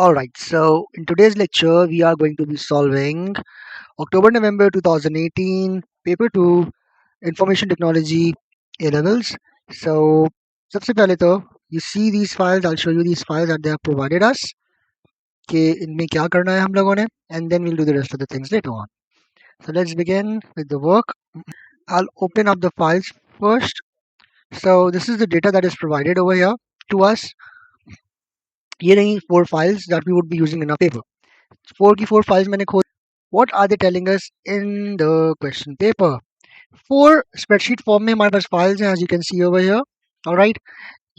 Alright, so in today's lecture, we are going to be solving October-November 2018, paper 2, Information Technology A levels. So, सबसे पहले तो you see these files, I'll show you these files that they have provided us कि इनमें क्या करना है हम लोगों ने, and then we'll do the rest of the things later on. So let's begin with the work. I'll open up the files first. So this is the data that is provided over here to us. ये रही 4 files that we would be using in our paper. 4 की 4 files मैंने खोल. What are they telling us in the question paper? 4 spreadsheet form में हमारे पास files हैं, as you can see over here. Alright,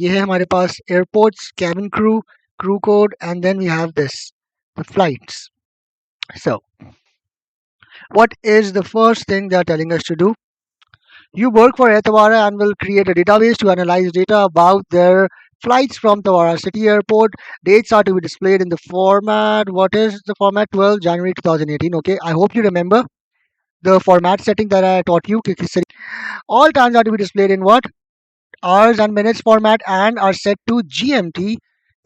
ये है हमारे पास airports, cabin crew, crew code, and then we have this, the flights. So, what is the first thing they are telling us to do? You work for Air Tawara and will create a database to analyze data about their flights from Tawara City Airport. Dates are to be displayed in the format. What is the format? 12 January 2018. Okay, I hope you remember the format setting that I taught you. All times are to be displayed in what? Hours and minutes format and are set to GMT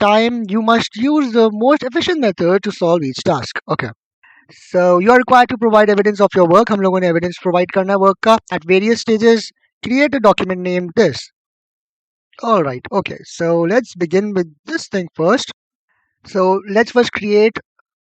time. You must use the most efficient method to solve each task. Okay. So you are required to provide evidence of your work. हम लोगों ने evidence provide करना है work का at various stages. Create a document named this. All right. Okay. So let's begin with this thing first. So let's first create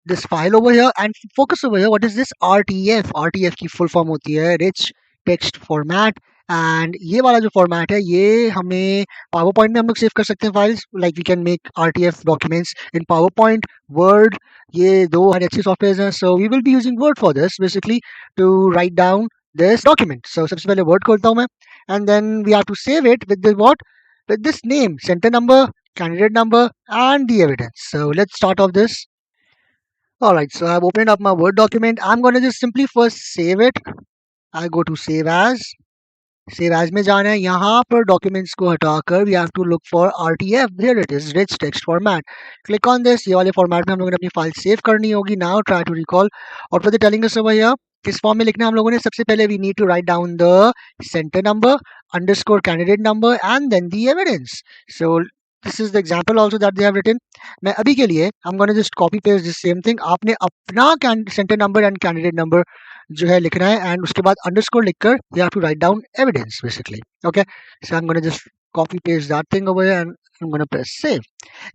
this file over here and focus over here. What is this RTF? RTF की full form होती है Rich Text Format. And ये वाला जो format है ये हमें power point में हम लोग सेव कर सकते हैं files like we can make RTF documents in PowerPoint Word ये दो हर अच्छी सॉफ्टवेयर हैं so we will be using Word for this basically to write down this document so सबसे पहले वर्ड खोलता हूँ मैं and then we have to save it with what with this name, center number, candidate number, and the evidence. So let's start off this. Alright, so I've opened up my Word document. I'm going to just simply first save it. I go to Save As. Save As में जाना है यहाँ पर documents को हटाकर we have to look for RTF. Here it is, rich text format. Click on this. ये वाले format में हम लोगों ने अपनी file save करनी होगी. Now try to recall. और what they're telling us over here. किस फॉर्म में लिखना है हम लोगों ने सबसे पहले we need to write down the center number underscore candidate number and then the evidence. So this is the example also that they have written. मैं अभी के लिए I'm going to just copy paste this same thing. आपने अपना center number and candidate number जो है लिखना है एंड उसके बाद अंडरस्कोर लिखकर you have to write down evidence basically okay so I am gonna just copy paste that thing over here and I am gonna press save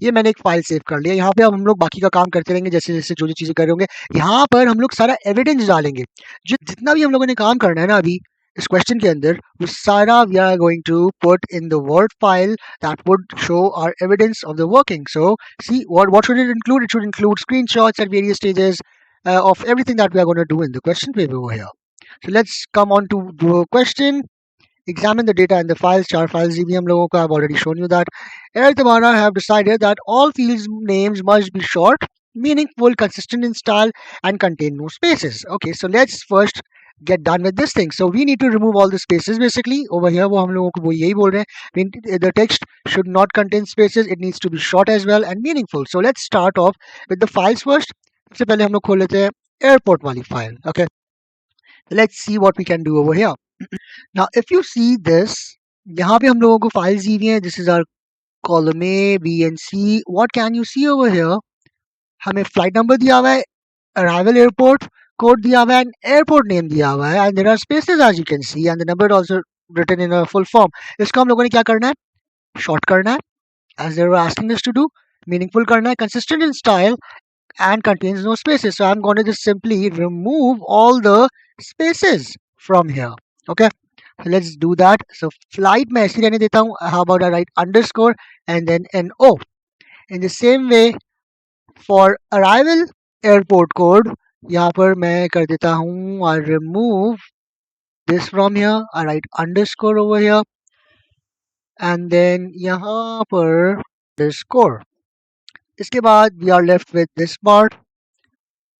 ये मैंने एक फाइल सेव कर लिया यहाँ पे अब हम लोग बाकी का काम करते रहेंगे जैसे जैसे जो जो चीजें कर रहे होंगे यहाँ पर हम लोग सारा एविडेंस डालेंगे जितना भी हम लोगों ने काम करना है ना अभी इस क्वेश्चन के अंदर वो सारा we are going to put in the Word file that would show our evidence of the working so see what should it include? It should include screenshots at various stages of everything that we are going to do in the question paper over here. So let's come on to the question. Examine the data in the files. Char files भी हम लोगों को I've already shown you that. Air Tamara have decided that all fields names must be short, meaningful, consistent in style, and contain no spaces. Okay, so let's first get done with this thing. So we need to remove all the spaces basically. Over here वो हम लोगों को वो यही बोल रहे हैं. The text should not contain spaces. It needs to be short as well and meaningful. So let's start off with the files first. सबसे पहले हम लोग खोल लेते हैं एयरपोर्ट वाली file okay let's see what we can do over here now if you see this यहाँ पे हम लोगों को फाइल्स दी हुई हैं this is our column A B and C what can you see over here हमें फ्लाइट नंबर दिया हुआ है अराइवल एयरपोर्ट कोड दिया हुआ है एंड एयरपोर्ट नेम दिया हुआ है and there are spaces as you can see and the number also written in a full form इसको हम लोगों ने क्या करना है शॉर्ट करना है as they were asking us to do meaningful करना है consistent in style and contains no spaces. So I'm going to just simply remove all the spaces from here. Okay. So let's do that. So flight में ऐसे रहने देता हूँ. How about I write underscore and then NO. In the same way for arrival airport code यहाँ पर मैं कर देता हूँ I remove this from here. I write underscore over here and then यहाँ पर underscore. इसके बाद we are left with this part.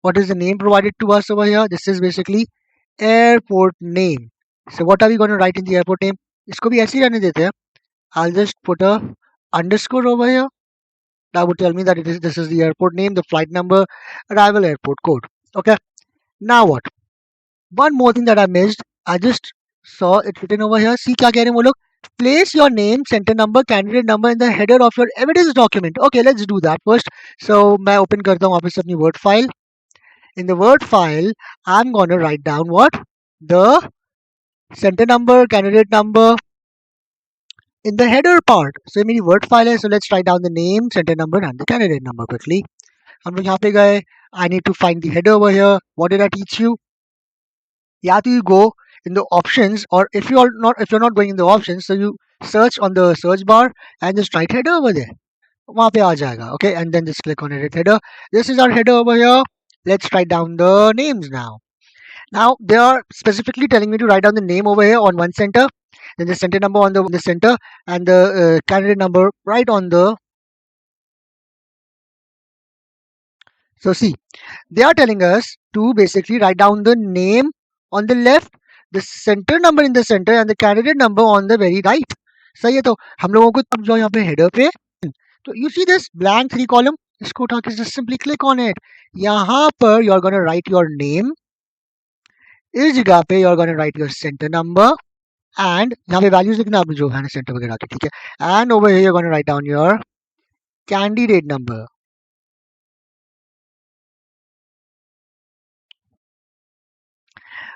What is the name provided to us over here? This is basically airport name. So what are we going to write in the airport name? इसको भी ऐसे ही रहने देते हैं. I'll just put a underscore over here. That would tell me that this is the airport name, the flight number, arrival airport code. Okay. Now what? One more thing that I missed. I just saw it written over here. See क्या कह रहे हैं वो लोग? Place your name, center number, candidate number in the header of your evidence document. Okay, let's do that first. So मैं open करता हूँ वापस अपनी word file. In the word file, I'm gonna write down what? The center number, candidate number in the header part. So ये मेरी word file है. So let's write down the name, center number and the candidate number quickly. हम लोग यहाँ पे गए. I need to find the header over here. What did I teach you? Yeah, you go in the options, or if you're not going in the options, so you search on the search bar and just write header over there. वहाँ पे आ जाएगा. Okay, and then just click on edit header. This is our header over here. Let's write down the names now. Now they are specifically telling me to write down the name over here on one center, then the center number on the center, and the candidate number right on the. So see, they are telling us to basically write down the name on the left, the center number in the center, and the candidate number on the very right. सही है. तो हम लोगों को अब जो यहाँ पे हेडर पे, तो you see this blank 3 column, इसको उठा के just simply click on it. यहाँ पर you are gonna write your name. इस जगह पे you are gonna write your center number, and यहाँ पे values लिखना आपने जो है ना center वगैरह के, ठीक है. And over here you're gonna write down your candidate number.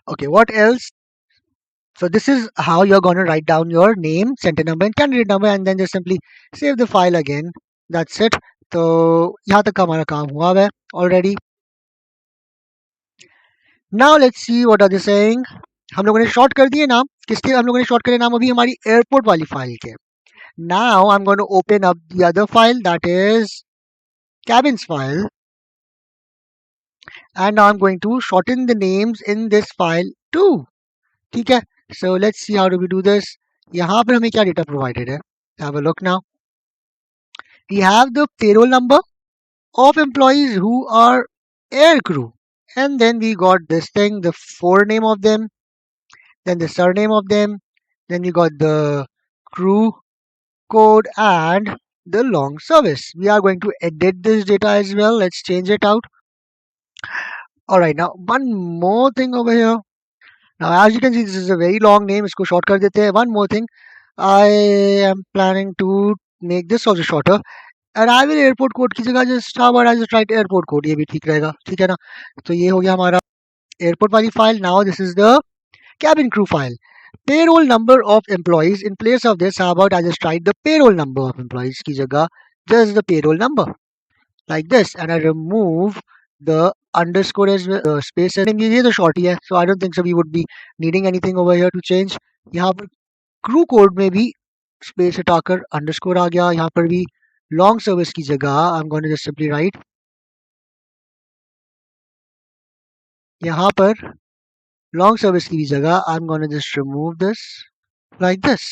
Okay, what else? So this is how you're going to write down your name, center number, and candidate number, and then just simply save the file again. That's it. तो यहाँ तक हमारा काम हुआ है already. Now let's see what are they saying. हम लोगों ने शॉर्ट कर दिए नाम. किसके हम लोगों ने शॉर्ट करे नाम? अभी हमारी एयरपोर्ट वाली फाइल के. Now I'm going to open up the other file, that is cabins file, and now I'm going to shorten the names in this file too. ठीक है. So let's see how do we do this. यहाँ पर हमें क्या data provided है? Have a look now. We have the payroll number of employees who are air crew, and then we got this thing, the forename of them, then the surname of them, then we got the crew code and the long service. We are going to edit this data as well. Let's change it out. All right, now one more thing over here. Now as you can see, this is a very long name. इसको short कर देते हैं. One more thing, I am planning to make this also shorter. Arrival airport code की जगह just how about I just right airport code, ये भी ठीक रहेगा. ठीक है ना. तो ये हो गया हमारा एयरपोर्ट वाली file. Now this is the cabin crew file. Payroll number of employees. In place of this, how about I just write the payroll number of employees की जगह just the payroll number like this, and I remove the underscore as well, space. ये तो short ही है, so I don't think so we would be needing anything over here to change. यहाँ पर crew code में भी space हटाकर underscore आ गया. यहाँ पर भी long service की जगह I'm going to just simply write, यहाँ पर long service की भी जगह I'm going to just remove this like this.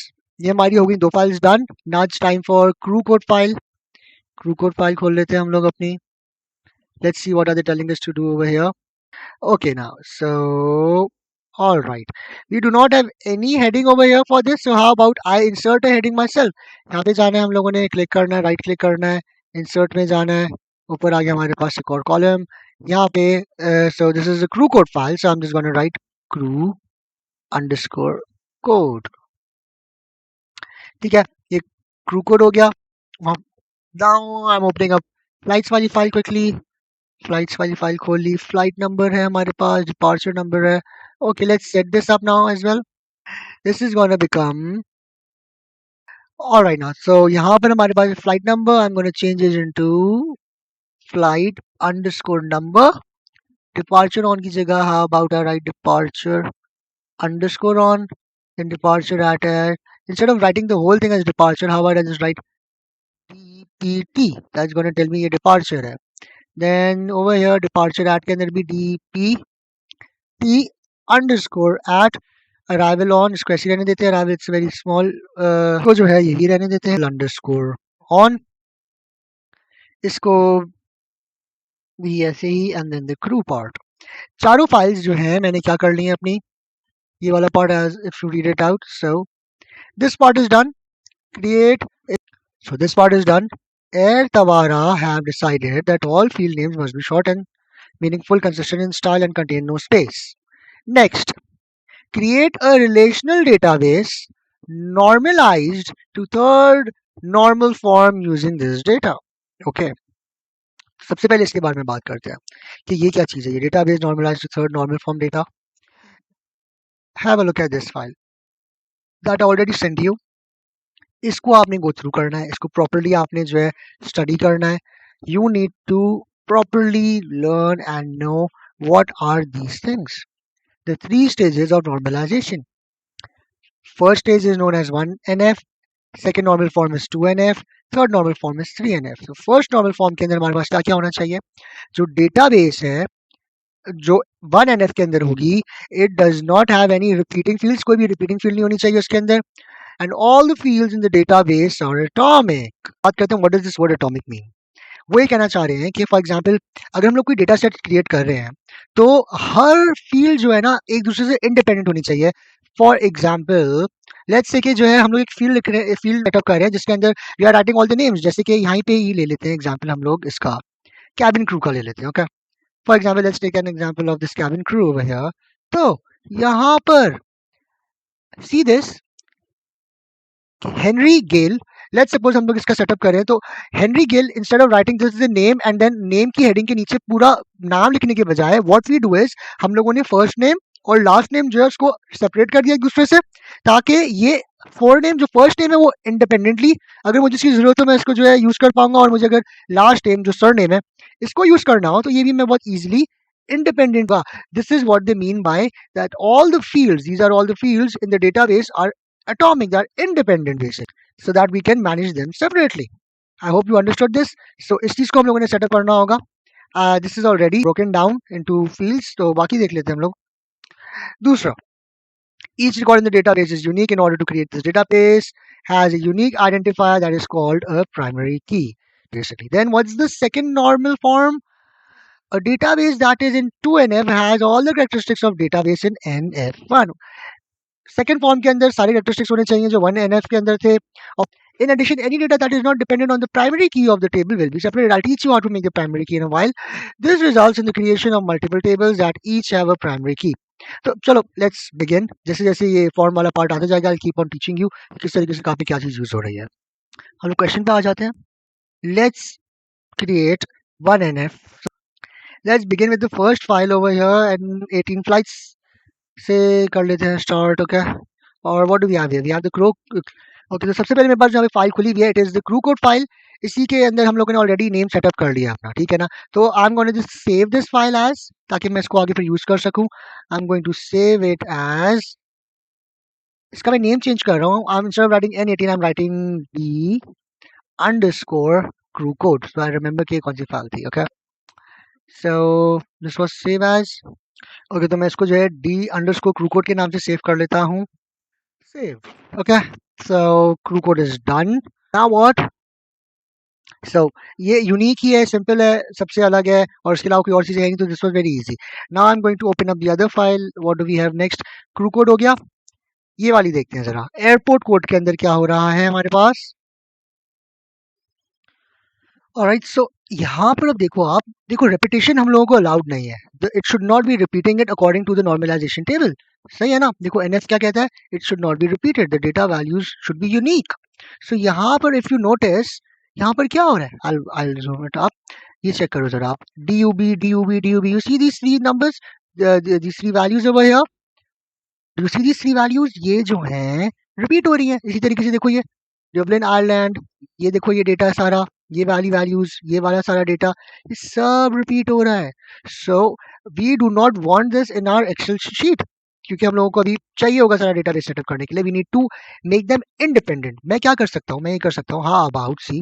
ये हमारी हो गई दो files done. Now it's time for crew code file. crew code file खोल लेते हैं हम लोग अपनी. Let's see what are they telling us to do over here. Okay, now so all right, we do not have any heading over here for this, so how about I insert a heading myself. यहाँ पे जाना है हम लोगों ने, click करना है, right click करना है, इंसर्ट में जाना है, ऊपर आ गया हमारे पास एक और कॉलम. यहाँ पे so this is a crew code file, so I'm just going to write crew underscore code. ठीक है, ये crew code हो गया. Now I'm opening up flights वाली फाइल quickly. फ्लाइट्स वाली फाइल खोल ली. फ्लाइट नंबर है हमारे पास, डिपार्चर नंबर है. Okay, let's set this up now as well. This is going to become all right now. So यहाँ पर हमारे पास flight number, I'm going to change it into flight underscore number. Departure on की जगह how about I write departure underscore on, then departure at instead of writing the whole thing as departure, how about I just write DPT. That's going to tell me ये departure है. Then over here departure at के अंदर भी DPT underscore at arrival on, इसको ऐसे रहने देते हैं. arrival it's very small, इसको जो है यही रहने देते हैं underscore on, इसको भी ऐसे ही, and then the crew part. चारों फाइल्स जो हैं मैंने क्या कर ली हैं अपनी, ये वाला part as if you read it out. So this part is done. So this part is done. Air Tawara have decided that all field names must be shortened, meaningful, consistent in style, and contain no space. Next, create a relational database normalized to third normal form using this data. Okay, सबसे पहले इसके बारे में बात करते हैं कि ये क्या चीज़ है, ये database normalised to third normal form data. Have a look at this file that already sent you. इसको आपने गो थ्रू करना है, इसको प्रॉपर्ली आपने जो है स्टडी करना है. You need to properly learn and know what are these things. The three stages of normalization. First stage is known as 1NF, second normal form is 2NF, third normal form is 3NF. So first normal form के अंदर हमारे पास क्या क्या होना चाहिए, जो database है जो 1NF के अंदर होगी, it does not have any repeating fields, कोई भी repeating field नहीं होनी चाहिए उसके अंदर, and all the fields in the database are atomic. बात करते हैं what does this word atomic mean. वो ये कहना चाह रहे हैं कि फॉर एग्जांपल अगर हम लोग कोई डेटा सेट क्रिएट कर रहे हैं तो हर फील्ड जो है ना एक दूसरे से इंडिपेंडेंट होनी चाहिए. फॉर एग्जांपल लेट्स से कि जो है हम लोग एक फील्ड लिख रहे हैं, फील्ड सेटअप कर रहे हैं जिसके अंदर we are writing all the names. जैसे कि यहाँ पे ही ले लेते हैं एग्जांपल हम लोग इसका कैबिन क्रू का ले लेते हैं. Okay, for example let's take an example of this cabin crew over here. तो यहाँ पर see this Henry Gale. Let's suppose हम लोग इसका सेटअप करें तो Henry Gale instead of writing this the name and then name की heading के नीचे पूरा नाम लिखने के बजाय व्हाट वी डू इज हम लोगों ने फर्स्ट नेम और लास्ट नेम जो है उसको सेपरेट कर दिया एक दूसरे से, ताकि ये फोर नेम जो फर्स्ट नेम है वो इंडिपेंडेंटली अगर मुझे इसकी जरूरत हो मैं इसको जो है यूज कर पाऊंगा, और मुझे अगर लास्ट नेम जो सर नेम है इसको यूज करना हो तो ये भी मैं बहुत easily independent. This is what they mean by that all the fields, these are all the fields in the database are atomic, they are independent basically, so that we can manage them separately. I hope you understood this. So इस चीज को हम लोगों ने setup करना होगा. This is already broken down into fields, तो बाकी देख लेते हैं हम लोग. दूसरा, each record in the database is unique. In order to create this database has a unique identifier that is called a primary key basically. Then what's the second normal form? A database that is in 2NF has all the characteristics of database in NF1. Second form के अंदर सारे characteristics होने चाहिए जो 1NF के अंदर थे. In addition, any data that is not dependent on the primary key of the table will be separated. I'll teach you how to make the primary key in a while. This results in the creation of multiple tables that each have a primary key. तो चलो let's begin. जैसे जैसे ये form वाला part आता जाएगा, I'll keep on teaching you किस तरीके से कहाँ पे क्या चीज़ यूज हो रही है. हम लोग क्वेश्चन पे आ जाते हैं. Let's create 1NF. Let's begin with the first file over here and 18 flights से कर लेते हैं स्टार्ट. ओके, और what do we have here, we have the crew. Okay, तो सबसे पहले मेरे पास जो फाइल खुली हुई है it is the crew code file. इसी के अंदर हम लोगों ने ऑलरेडी नेम सेटअप कर लिया अपना, ठीक है ना. तो I am going to just save this file as, ताकि मैं इसको आगे फिर यूज कर सकूं. I am going to save it as, इसका मैं नेम चेंज कर रहा हूँ. I am instead of writing N18 I am writing D underscore crew code. So I remember कि कौन सी फाइल थी. Okay, so this was save as. Okay, तो मैं इसको जो है डी अंडरस्कोर क्रू कोड के नाम से सेव कर लेता हूँ. Save. Okay, so crew code is done. Now what? So ये यूनिक ही है, सिंपल है, सबसे अलग है, और इसके अलावा कोई और चीज़ है नहीं. तो this was very easy. Now I am going to open up the other file. What do we have next? Crew code हो गया. ये वाली देखते हैं जरा, एयरपोर्ट कोड के अंदर क्या हो रहा है हमारे पास. ऑलराइट, सो यहाँ पर अब देखो, आप देखो रेपिटेशन हम लोगों को अलाउड नहीं है. It should not be repeating it according to the normalisation table. सही है ना. देखो एनएफ क्या कहता है, it should not be repeated, the data values should be unique. So यहाँ पर इफ यू नोटिस यहाँ पर क्या हो रहा है, I'll zoom it up. ये चेक करो जरा आप, DUB, you see these three numbers, these three values over here, you see these three values, ये जो हैं रिपीट हो रही हैं. इसी तरीके से देखो ये डब्लिन आयरलैंड, ये देखो ये डेटा सारा, ये वाली वैल्यूज, ये वाला सारा डेटा, ये सब रिपीट हो रहा है. So we do not want this in our Excel sheet, क्योंकि हम लोगों को अभी चाहिए होगा सारा डेटा बेस सेटअप करने के लिए. We need to make them independent. मैं क्या कर सकता हूँ, मैं ये कर सकता हूँ, हाँ अबाउट सी,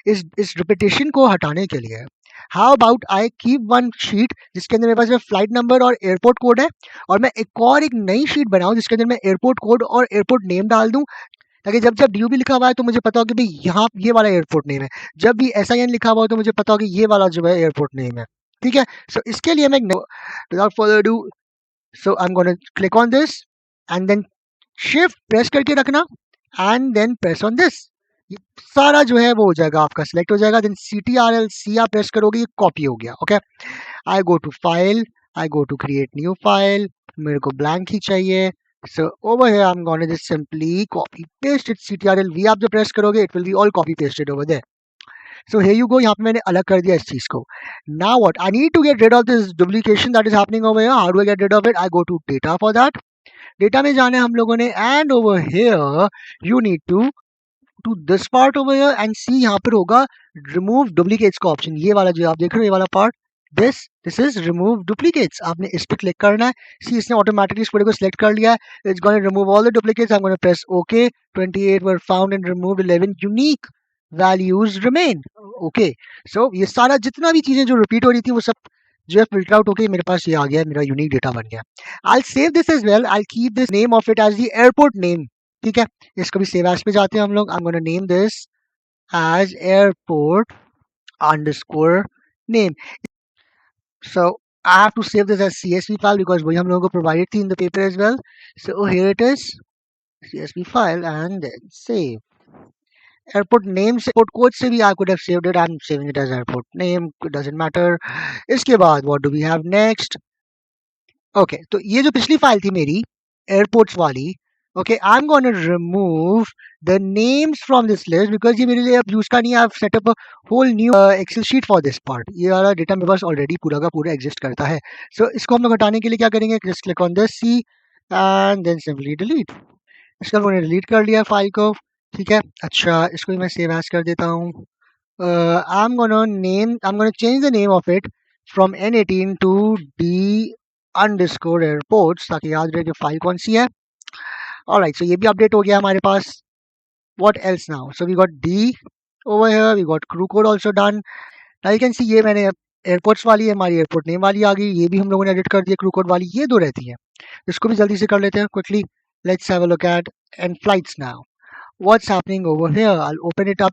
इस रिपीटेशन को हटाने के लिए how about I keep one sheet जिसके अंदर मेरे पास फ्लाइट नंबर और एयरपोर्ट कोड है, और मैं एक नई शीट बनाऊं जिसके अंदर मैं एयरपोर्ट कोड और एयरपोर्ट नेम डाल दूं, ताकि जब जब DUB लिखा हुआ है तो मुझे पता हो कि भाई यहाँ ये वाला एयरपोर्ट नेम है. जब भी SIN लिखा हुआ हो तो मुझे पता हो कि ये वाला जो है एयरपोर्ट नेम है. ठीक है. सो इसके लिए मैं without further do, so I am gonna click on this and then shift press करके रखना and then press on this. ये सारा जो है वो हो जाएगा, आपका सिलेक्ट हो जाएगा. देन CTRL-C आप प्रेस करोगे, ये कॉपी हो गया. Okay, I go to file, I go to create new file. मेरे को ब्लैंक ही चाहिए, So over here I'm going to just simply copy paste it. CTRL V आप जब press करोगे it will be all copy pasted over there. So here you go, यहाँ पे मैंने अलग कर दिया इस चीज को. Now what? I need to get rid of this duplication that is happening over here. How do I get rid of it? I go to data for that. डेटा में जाना है हम लोगों ने and over here you need to this part over here and see यहाँ पर होगा रिमूव डुप्लीकेट्स का ऑप्शन. ये वाला जो आप देख रहे हो ये वाला part this is remove duplicates. आपने इस पे क्लिक करना है. सी इसने ऑटोमेटिकली इस पूरे को सिलेक्ट कर लिया है. It's gonna remove all the duplicates. I am gonna press okay. 28 were found and remove 11 unique values remain. Okay, so ये सारा जितना भी चीजें जो रिपीट हो रही थी वो सब जो है फिल्टर आउट होके मेरे पास ये आ गया, मेरा यूनिक डेटा बन गया. I'll save this as well. I'll keep this name of it as the airport name. ठीक है, इसको भी save as पे जाते हैं हम लोग. I'm gonna name this as airport underscore name. So I have to save this as CSV file because वही हम लोगों को provided थी in the paper as well. So here it is, CSV file and then save. Airport name से airport code से भी I could have saved it. I'm saving it as airport name. It doesn't matter. इसके बाद what do we have next? Okay, तो ये जो पिछली file थी मेरी एयरपोर्ट्स वाली, okay, I am gonna remove the names from this list because ये मेरे लिए अब यूज का नहीं है. I have set up a whole new Excel sheet for this part. ये वाला डेटा मेरे पास ऑलरेडी पूरा का पूरा एग्जिस्ट करता है. सो इसको हम लोग हटाने के लिए क्या करेंगे, just click on this C and then simply delete. इसका मैंने डिलीट कर लिया फाइल को. ठीक है, अच्छा इसको भी मैं सेव एज कर देता हूँ. I'm gonna change the name of it from N18 to D underscore airports ताकि याद रहे कि फाइल कौन सी है. Alright, so ये भी अपडेट हो गया हमारे पास. What else now? So we got D over here, we got crew code also done. Now you can see ये मैंने एयरपोर्ट्स वाली है, हमारी एयरपोर्ट नेम वाली आ गई. ये भी हम लोगों ने एडिट कर दिया. क्रू कोड वाली ये दो रहती है, इसको भी जल्दी से कर लेते हैं quickly. Let's have a look at and flights now. What's happening over here? I'll open it up.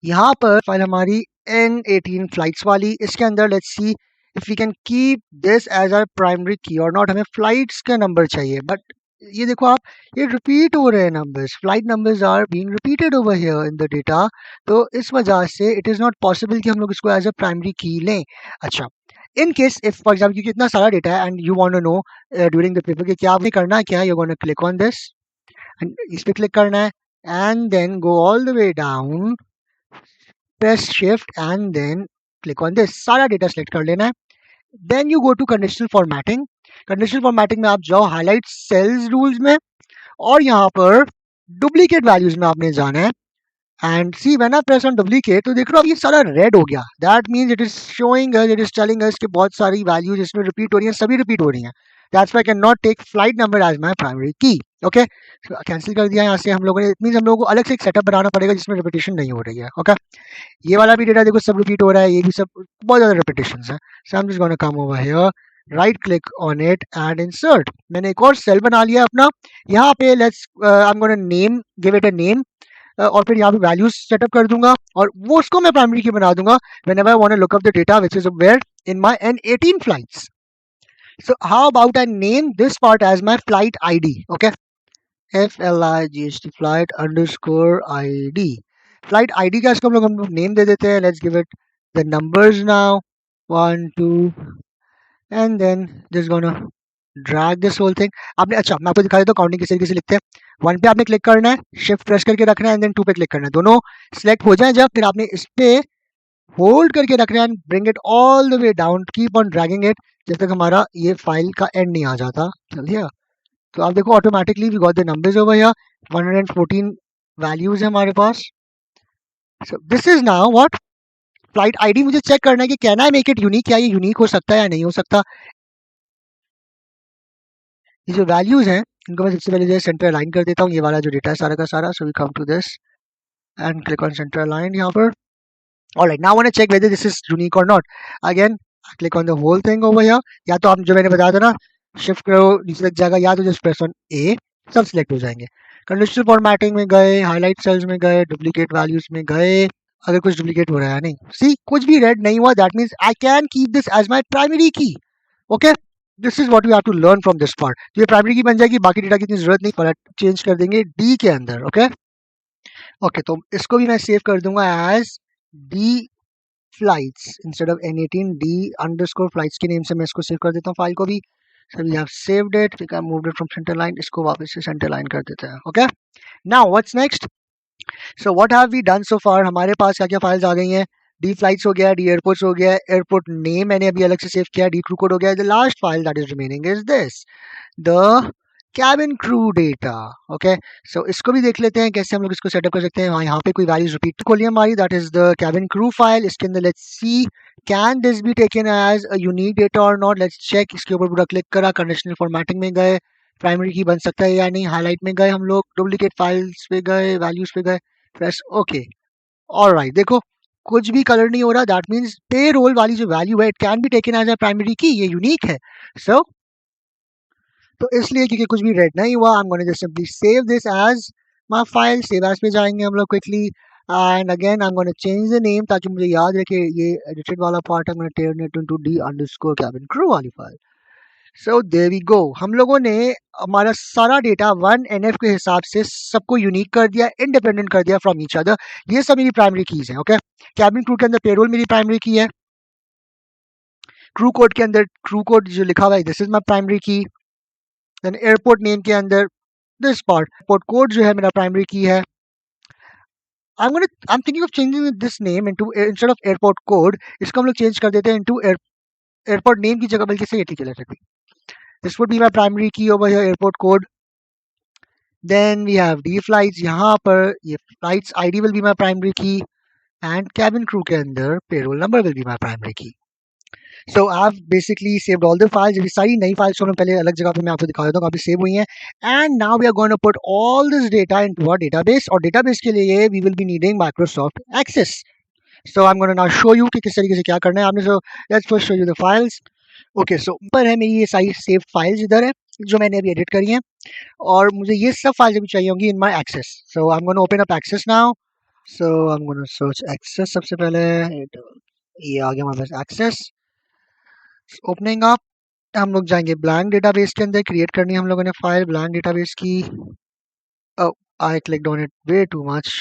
यहाँ पर फाइल हमारी N18 फ्लाइट्स वाली, इसके अंदर let's see if we can keep this as our primary key और not. हमें flights का number चाहिए बट ये देखो आप, ये रिपीट हो रहे हैं numbers. Flight numbers are being repeated over here in the data. तो इस वजह से इट इज़ नॉट पॉसिबल कि हम लोग इसको एज अ प्राइमरी की लें. अच्छा, in case if for example क्योंकि इतना सारा डेटा है and you want to know during the paper कि क्या आपने करना क्या है, you gonna click on this and इस पे क्लिक करना है and then go all the way down, press shift and then click on this. सारा डेटा सेलेक्ट कर लेना है. Then you go to conditional formatting. conditional formatting में आप जाओ highlight cells rules में और यहाँ पर duplicate values में आपने जाना है. And see when I press on duplicate तो देख रहे हो ये सारा red हो गया. That means it is showing us, it is telling us कि बहुत सारी values इसमें repeat हो रही हैं, सभी repeat हो रही हैं. That's why I cannot take flight number as my primary key. Okay, so cancel कर दिया यहाँ से हम लोगों ने. It means हम लोगों को अलग से एक setup बनाना पड़ेगा जिसमें repetition नहीं हो रही है. Okay, ये वाला भी डेटा देखो सब रिपीट हो रहा है, ये भी सब बहुत ज़्यादा रिपीटेशंस है. So I am just gonna come over here, right click on it and insert. मैंने एक और सेल बना लिया अपना. यहाँ पे let's I am gonna name, give it a name और फिर यहाँ पे वैल्यूज सेटअप कर दूंगा और वो उसको मैं प्राइमरी की बना दूंगा whenever I want to look up the data which is where in my N18 flights. So how about I name this part as my flight ID? Okay, FLIGHT flight underscore ID. Flight ID का इसको हम लोग name दे देते हैं. Let's give it the numbers now 1 2 and then just gonna drag this whole thing. आपने, अच्छा मैं आपको दिखा देता हूँ काउंटिंग किस तरीके से लिखते हैं. 1 पे आपने क्लिक करना है, शिफ्ट प्रेस करके रखना है एंड देन 2 पे क्लिक करना है. दोनों सिलेक्ट हो जाए जब, फिर आपने इस पे होल्ड करके रखना है and bring it all the way down, keep on dragging it जब तक हमारा ये फाइल का एंड नहीं आ जाता. चलिए, तो आप देखो automatically we got the numbers over here. 114 values है हमारे पास. So this is now what flight ID. मुझे चेक करना है कि can I make it unique, क्या ये यूनिक हो सकता है या नहीं हो सकता. ये जो वैल्यूज हैं इनको मैं सबसे पहले जो है सेंटर अलाइन कर देता हूँ. ये वाला जो डेटा है सारा का सारा. So we come to this and click on centre align यहाँ पर. Alright, now I want to check whether this is unique और not. Again click on the whole thing over here. या तो आप जो मैंने बताया था ना, शिफ्ट करो नीचे तक जाएगा, या तो जस्ट प्रेस ऑन ए, सब सिलेक्ट हो जाएंगे. कंडीशनल फॉर्मेटिंग में गए, हाईलाइट सेल्स में गए, डुप्लीकेट वैल्यूज में गए. अगर कुछ डुप्लीकेट हो रहा है नहीं, सी कुछ भी रेड नहीं हुआ, that means I can keep this as my primary key. Okay, this is what you have to learn from this part. तो ये प्राइमरी की बन जाएगी, बाकी डेटा की इतनी जरूरत नहीं. फॉर चेंज कर देंगे डी के अंदर. ओके ओके, तो इसको भी मैं सेव कर दूंगा as D flights instead of N18 D underscore flights के नेम से मैं इसको सेव कर देता हूँ फाइल को भी. So we have saved it. We can move it from center line. इसको वापस से center line कर देते हैं. Okay. Now what's next? So what have we done so far? हमारे पास क्या क्या फाइल्स आ गई हैं? डी फ्लाइट्स हो गया, डी एयरपोर्ट्स हो गया, एयरपोर्ट नेम मैंने अभी अलग से सेव किया, डी क्रू कोड हो गया. The last file that is remaining is this, the cabin crew data. Okay, so इसको भी देख लेते हैं कैसे हम लोग इसको सेटअप कर सकते हैं. हाँ, यहाँ पे कोई वैल्यूज रिपीट खोलिए हमारी, that is the cabin crew file. इसके अंदर let's see can this be taken as a unique data और नॉट. Let's check. इसके ऊपर पूरा क्लिक करा, कंडीशनल फॉर्मेटिंग में गए, प्राइमरी की बन सकता है या नहीं, हाईलाइट में गए हम लोग, डुप्लीकेट फाइल्स पे गए, वैल्यूज पे गए, प्रेस ओके. ऑलराइट, देखो कुछ भी कलर नहीं हो रहा. दैट मीन्स पे रोल वाली जो वैल्यू है it can be taken as a primary key, ये यूनिक है. सो तो इसलिए क्योंकि कुछ भी रेड नहीं हुआ, I am gonna just simply save this as my file. Save as पे जाएंगे हम लोग quickly, and again I am gonna change the name ताकि मुझे याद रखे ये एडिटेड वाला पार्ट है. मैं turn it into d_cabin crew वाली फाइल. So there we go. हम लोगों ने हमारा सारा डेटा 1NF के हिसाब से सबको यूनिक कर दिया, इंडिपेंडेंट कर दिया फ्रॉम ईच अदर. ये सब मेरी प्राइमरी कीज हैं. ओके, कैबिन क्रू के अंदर पेरोल मेरी प्राइमरी की है. क्रू कोड के अंदर क्रू कोड जो लिखा हुआ है दिस इज माय प्राइमरी की. देन एयरपोर्ट नेम के अंदर दिस पार्ट, एयरपोर्ट कोड जो है मेरा प्राइमरी की है. I'm thinking of changing this name into, instead of airport code, इसको हम लोग चेंज कर देते हैं into airport name की जगह, बल्कि से ये ठीक है. This would be my primary key over here, airport code. Then we have D flights. यहाँ पर ये flights ID will be my primary key, and cabin crew के अंदर payroll number will be my primary key. So I've basically saved all the files. ये सारी नई files को मैं पहले अलग जगह पे मैं आपको दिखा देता हूँ, काफी सेव हुई हैं. And now we are going to put all this data into our database. और database के लिए we will be needing Microsoft Access. So I'm going to now show you कि किस तरीके से क्या करना है आपने. So let's first show you the files. Okay, so ऊपर है मेरी ये सारी सेव फाइल्स, इधर है जो मैंने अभी एडिट करी हैं, और मुझे ये सब फाइल्स अभी चाहिए होंगी in my Access. So I am gonna open up Access now. So I am gonna search Access. सबसे पहले ये आ गया हमारे पास एक्सेस. Opening up. हम लोग जाएंगे ब्लैंक डेटाबेस के अंदर. क्रिएट करनी है हम लोगों ने फाइल ब्लैंक डेटाबेस की. I clicked on it way too much.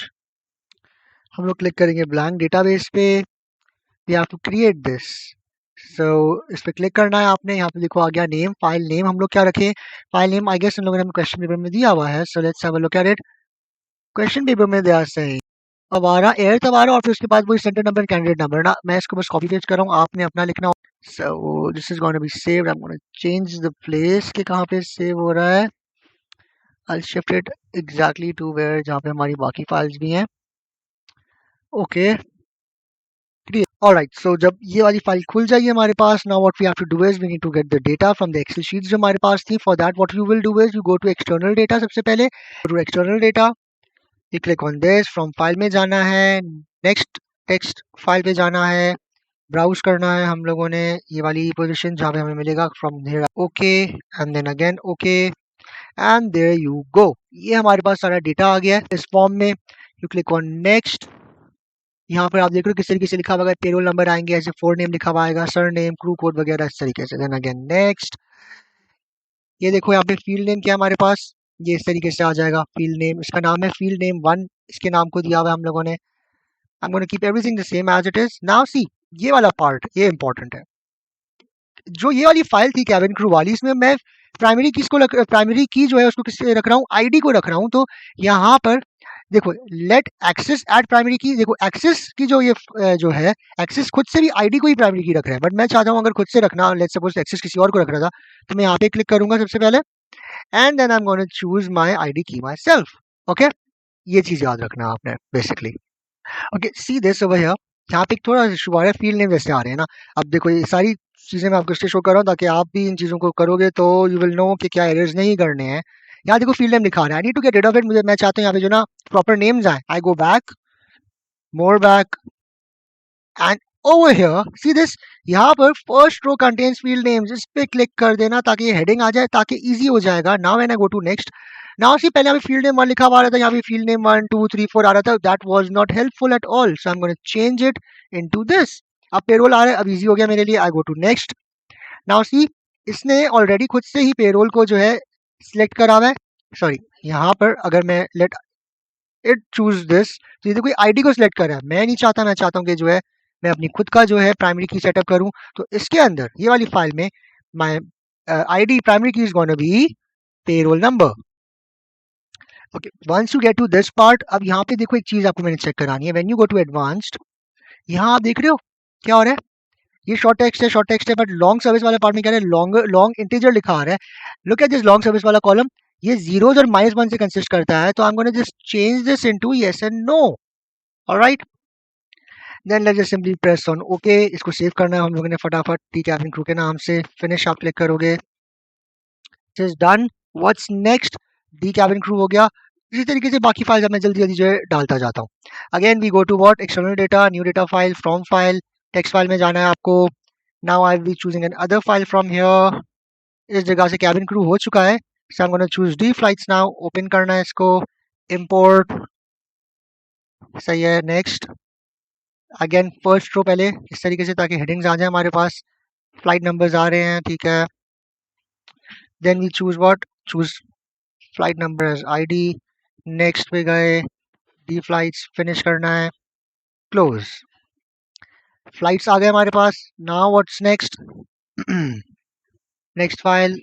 हम लोग क्लिक करेंगे ब्लैंक डेटाबेस पे. We have to create this. So इस पर क्लिक करना है आपने. यहाँ पे देखो आ गया नेम, फाइल नेम. हम लोग क्या रखें? फाइल नेम आई गेस इन लोगों ने क्वेश्चन पेपर में दिया हुआ है. So let's have a look at it. Question paper में दिया सही अब आ रहा एयर तब आ रहा, और फिर उसके बाद वही सेंटर नंबर कैंडिडेट नंबर ना. मैं इसको बस कॉपी पेस्ट कर रहा हूँ, आपने अपना लिखना. So this is gonna be saved. I am gonna change the place के कहाँ पे सेव हो रहा है. I shift it exactly to where जहाँ पे हमारी बाकी फाइल्स भी हैं. ओके, Alright, so जब ये वाली फाइल खुल जाएगी हमारे पास, now what we have to do is we need to get the data from the Excel sheets जो हमारे पास थी. For that what you will do is you go to external data. सबसे पहले go to external data, you click on this. From file में जाना है, next text file पे जाना है, browse करना है हम लोगों ने ये वाली position जहाँ पे हमें मिलेगा from here. Okay, and then again okay, and there you go. ये हमारे पास सारा data आ गया है इस form में. You click on next. यहाँ पर आप देख रहे हो किस तरीके से लिखा हुआ है, पेरोल नंबर आएंगे, ऐसे फोर नेम लिखा हुआ आएगा, सर नेम, क्रू कोड वगैरह इस तरीके से. Then again next. ये देखो यहाँ पे फील्ड नेम क्या है हमारे पास, ये इस तरीके से आ जाएगा. फील्ड नेम, इसका नाम है फील्ड नेम 1, इसके नाम को दिया हुआ है हम लोगों ने. I am gonna keep everything the same as it is. Now see ये वाला पार्ट ये इंपॉर्टेंट है. जो ये वाली फाइल थी कैबिन क्रू वाली, इसमें मैं प्राइमरी की प्राइमरी की जो है उसको किस रख रहा हूँ, आईडी को रख रहा हूँ. तो यहाँ पर देखो लेट एक्सेस एड प्राइमरी की. देखो एक्सेस की जो ये जो है, एक्सेस खुद से भी आईडी को ही प्राइमरी की रख रहा है, बट मैं चाहता हूँ अगर खुद से रखना, लेट्स सपोज एक्सेस किसी और को रख रहा था, तो मैं यहाँ पे क्लिक करूंगा सबसे पहले, and then I am gonna choose my ID key myself. Okay, ये चीज याद रखना आपने basically. Okay, see this over here. यहाँ पे थोड़ा इशू आ रहा है, फील्ड नेम जैसे आ रहे हैं ना. अब देखो ये सारी चीजें मैं आपको इसलिए शो कर रहा हूँ ताकि आप भी इन चीजों को करोगे तो यू विल नो कि क्या एरर्स नहीं करने हैं. यहाँ देखो फील्ड नेम लिखा रहा है, I need to get rid of it. मुझे मैं चाहता हूँ यहाँ पे जो ना प्रॉपर नेम्स आए. I go back, more back, and over here see this. यहाँ पर first row contains field names, इस पे क्लिक कर देना ताकि ये हेडिंग आ जाए, ताकि इजी हो जाएगा. Now when I go to next, now see पहले यहाँ पे फील्ड नेम 1 लिखा हुआ आ रहा था, यहाँ पे फील्ड नेम 1 2 3 4 आ रहा था. That was not helpful at all. So I am gonna change it into this. अब पेरोल आ रहा है, अब इजी हो गया मेरे लिए. I go to next. Now see इसने ऑलरेडी खुद से ही पेरोल को जो है सिलेक्ट करा हुआ है. सॉरी, यहाँ पर अगर मैं लेट इट चूज दिस, तो ये देखो आईडी को सिलेक्ट कर रहा है. मैं नहीं चाहता, मैं चाहता हूँ कि जो है मैं अपनी खुद का जो है प्राइमरी की सेटअप करूँ. तो इसके अंदर ये वाली फाइल में my ID primary key is going to be payroll number. Okay, once you get to this part, अब यहाँ पे देखो एक चीज आपको मैंने चेक करानी है. When you go to advanced, यहाँ आप देख रहे हो क्या हो रहा है. ये शॉर्ट टेक्स्ट है बट लॉन्ग सर्विस वाले पार्ट में क्या है, लॉन्ग इंटीजर लिखा आ रहा है. Look at this long service वाला कॉलम. ये जीरोस और -1 से कंसिस्ट करता है, तो I am gonna just change this into yes and no. Alright, then let's just simply press on okay. इसको सेव करना है हम लोगों ने फटाफट टी कैबिन क्रू के नाम से. फिनिश आप क्लिक करोगे. Is done. What's next? D cabin crew हो गया. इसी तरीके से बाकी फाइल्स अब मैं जल्दी जल्दी जो है डालता जाता हूँ. Again we go to what, external data, new data file, from file, text file में जाना है आपको. Now I will be choosing another file from here. इस जगह से कैबिन क्रू हो चुका है, so I am gonna choose the flights now. Open करना है इसको. इंपोर्ट. सही है. नेक्स्ट. अगेन फर्स्ट रो पहले इस तरीके से ताकि हेडिंग्स आ जाए हमारे पास. फ्लाइट नंबर्स आ रहे हैं, ठीक है. Then we choose what, choose flight number as ID. Next पे गए. डी फ्लाइट्स फिनिश करना है. क्लोज. फ्लाइट्स आ गए हमारे पास. Now what's next? Next file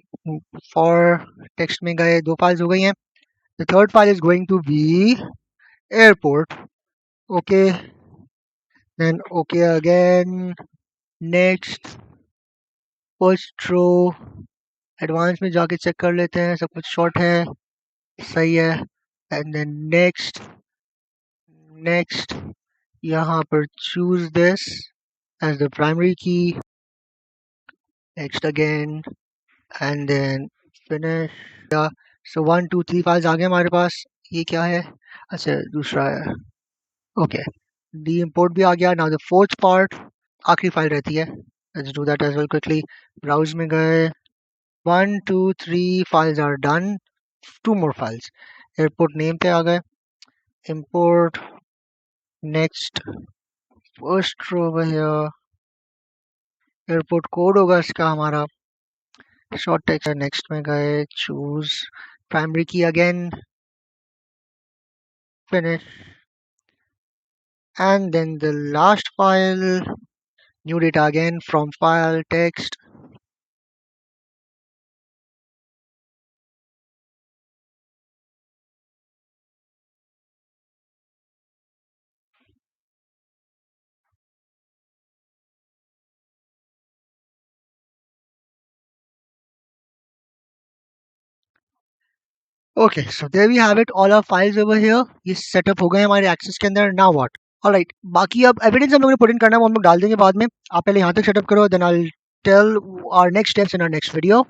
for text में गए. दो फाइल्स हो गई हैं. The third file is going to be airport. Okay, then okay again. Next. First row. Advance में जाके चेक कर लेते हैं सब कुछ शॉर्ट है. सही है. And then next. नेक्स्ट. यहाँ पर choose this as the primary key. Next again and then finish. So 1 2 3 files आ गए हमारे पास. ये क्या है? अच्छा, दूसरा है. ओके, डी इम्पोर्ट भी आ गया. नाउ द फोर्थ पार्ट, आखिरी फाइल रहती है. Let's do that as well quickly. Browse में गए. 1 2 3 files are done. 2 more files. Airport name पे आ गए. Import. Next. First row over here. Airport code होगा इसका हमारा. Short text. नेक्स्ट में गए. Choose primary key again. Finish. And then the last file, new data again, from file, text. Okay, so there we have it, all our files over here. ये setup हो गए हमारे Access के अंदर. Now what? Alright, बाकी अब evidence हम लोगों ने put in करना है, वो हम लोग डाल देंगे बाद में. आप पहले यहाँ तक setup करो, then I'll tell our next steps in our next video.